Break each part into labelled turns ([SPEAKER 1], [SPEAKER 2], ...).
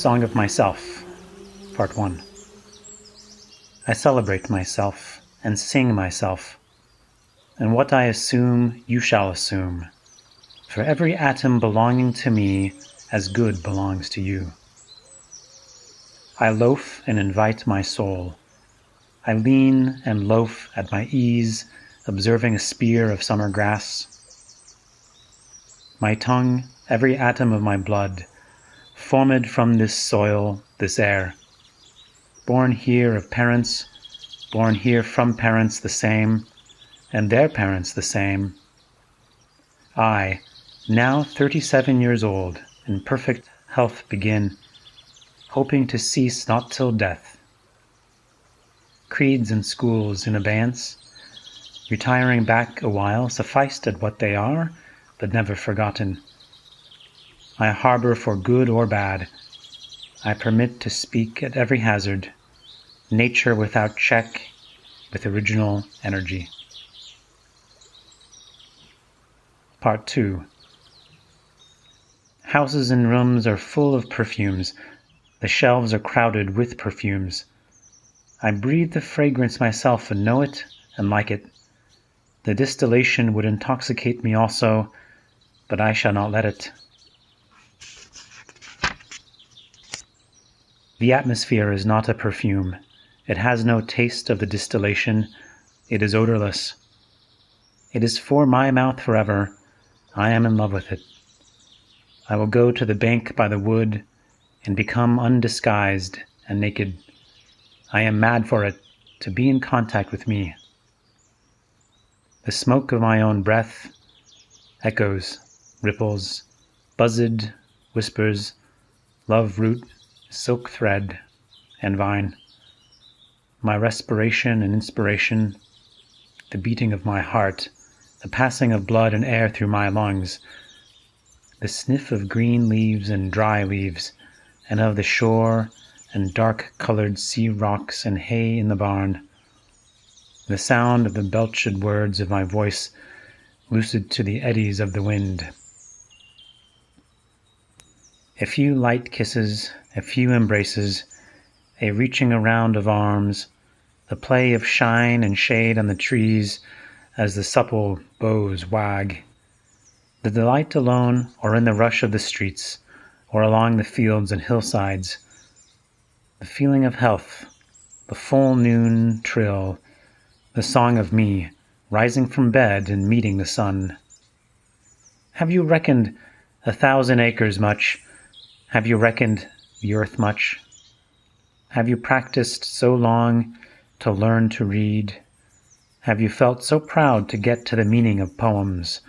[SPEAKER 1] Song of Myself, Part 1. I celebrate myself and sing myself, and what I assume you shall assume, for every atom belonging to me as good belongs to you. I loaf and invite my soul. I lean and loaf at my ease, observing a spear of summer grass. My tongue, every atom of my blood, formed from this soil, this air, born here of parents, born here from parents the same, and their parents the same. I, now 37 years old, in perfect health begin, hoping to cease not till death. Creeds and schools in abeyance, retiring back a while, sufficed at what they are, but never forgotten. I harbor for good or bad. I permit to speak at every hazard, nature without check, with original energy. Part 2. Houses and rooms are full of perfumes. The shelves are crowded with perfumes. I breathe the fragrance myself and know it and like it. The distillation would intoxicate me also, but I shall not let it. The atmosphere is not a perfume. It has no taste of the distillation. It is odorless. It is for my mouth forever. I am in love with it. I will go to the bank by the wood and become undisguised and naked. I am mad for it, to be in contact with me. The smoke of my own breath echoes, ripples, buzzed, whispers, love root, silk thread, and vine. My respiration and inspiration, the beating of my heart, the passing of blood and air through my lungs, the sniff of green leaves and dry leaves, and of the shore and dark-colored sea rocks and hay in the barn, the sound of the belched words of my voice lucid to the eddies of the wind. A few light kisses, a few embraces, a reaching around of arms, the play of shine and shade on the trees as the supple boughs wag, the delight alone or in the rush of the streets or along the fields and hillsides, the feeling of health, the full noon trill, the song of me rising from bed and meeting the sun. Have you reckoned 1,000 acres much? Have you reckoned the earth much? Have you practiced so long to learn to read? Have you felt so proud to get to the meaning of poems?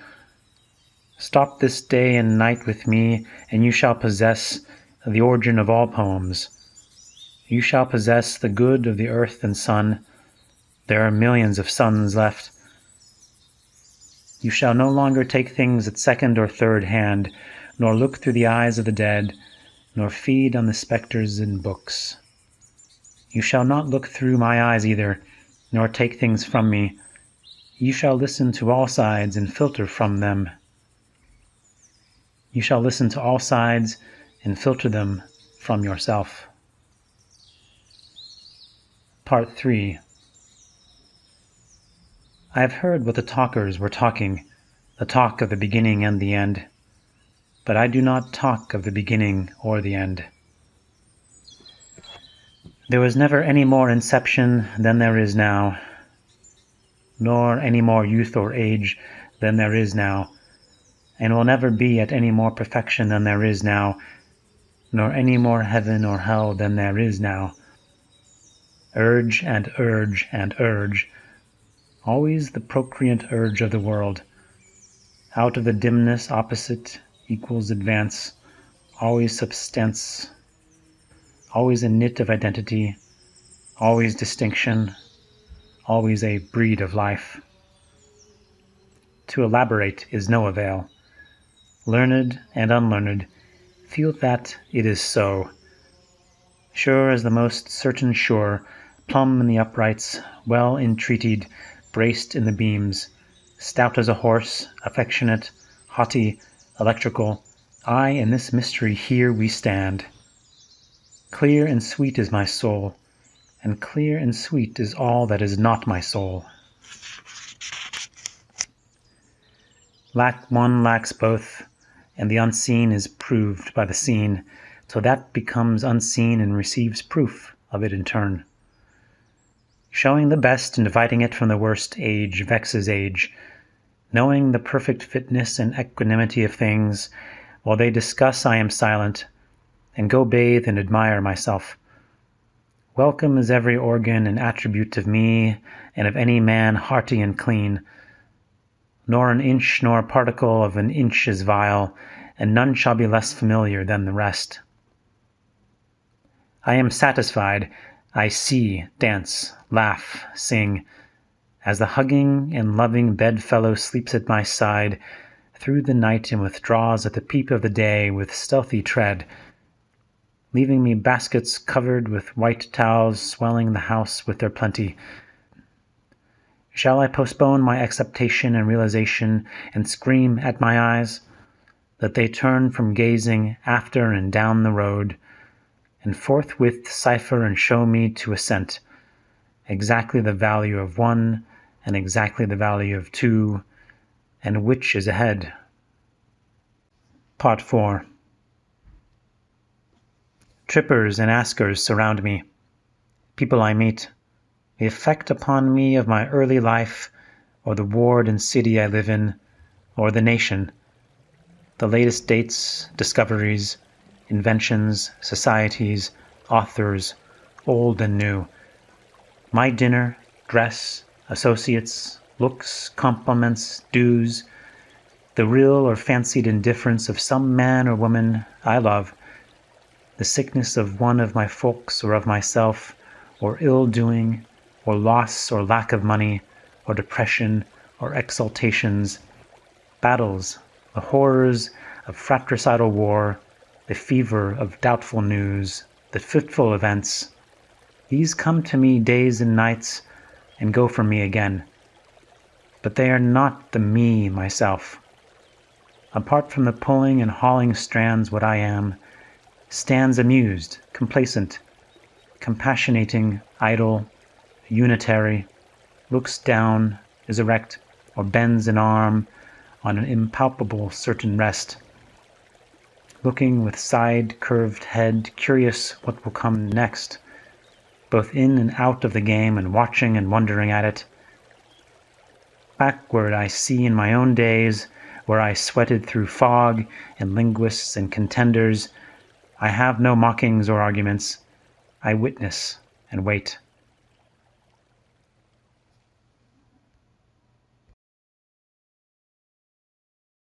[SPEAKER 1] Stop this day and night with me, and you shall possess the origin of all poems. You shall possess the good of the earth and sun. There are millions of suns left. You shall no longer take things at second or third hand, nor look through the eyes of the dead, nor feed on the spectres in books. You shall not look through my eyes either, nor take things from me. You shall listen to all sides and filter from them. You shall listen to all sides and filter them from yourself. Part 3. I have heard what the talkers were talking, the talk of the beginning and the end. But I do not talk of the beginning or the end. There was never any more inception than there is now, nor any more youth or age than there is now, and will never be at any more perfection than there is now, nor any more heaven or hell than there is now. Urge and urge and urge, always the procreant urge of the world. Out of the dimness opposite equals advance, always substance, always a knit of identity, always distinction, always a breed of life. To elaborate is no avail. Learned and unlearned feel that it is so. Sure as the most certain sure, plumb in the uprights, well entreated, braced in the beams, stout as a horse, affectionate, haughty, electrical, I in this mystery here we stand. Clear and sweet is my soul, and clear and sweet is all that is not my soul. One lacks both, and the unseen is proved by the seen, till that becomes unseen and receives proof of it in turn. Showing the best and dividing it from the worst age vexes age, knowing the perfect fitness and equanimity of things, while they discuss I am silent, and go bathe and admire myself. Welcome is every organ and attribute of me and of any man hearty and clean. Nor an inch nor a particle of an inch is vile, and none shall be less familiar than the rest. I am satisfied, I see, dance, laugh, sing, as the hugging and loving bedfellow sleeps at my side through the night and withdraws at the peep of the day with stealthy tread, leaving me baskets covered with white towels swelling the house with their plenty. Shall I postpone my acceptation and realization and scream at my eyes, that they turn from gazing after and down the road, and forthwith cipher and show me to assent, exactly the value of one and exactly the value of two, and which is ahead? Part 4. Trippers and askers surround me, people I meet, the effect upon me of my early life, or the ward and city I live in, or the nation, the latest dates, discoveries, inventions, societies, authors, old and new, my dinner, dress, associates, looks, compliments, dues, the real or fancied indifference of some man or woman I love, the sickness of one of my folks or of myself, or ill-doing, or loss or lack of money, or depression, or exaltations, battles, the horrors of fratricidal war, the fever of doubtful news, the fitful events, these come to me days and nights and go from me again. But they are not the me myself. Apart from the pulling and hauling strands, what I am, stands amused, complacent, compassionating, idle, unitary, looks down, is erect, or bends an arm on an impalpable certain rest, looking with side-curved head, curious what will come next, both in and out of the game and watching and wondering at it. Backward I see in my own days, where I sweated through fog and linguists and contenders, I have no mockings or arguments, I witness and wait.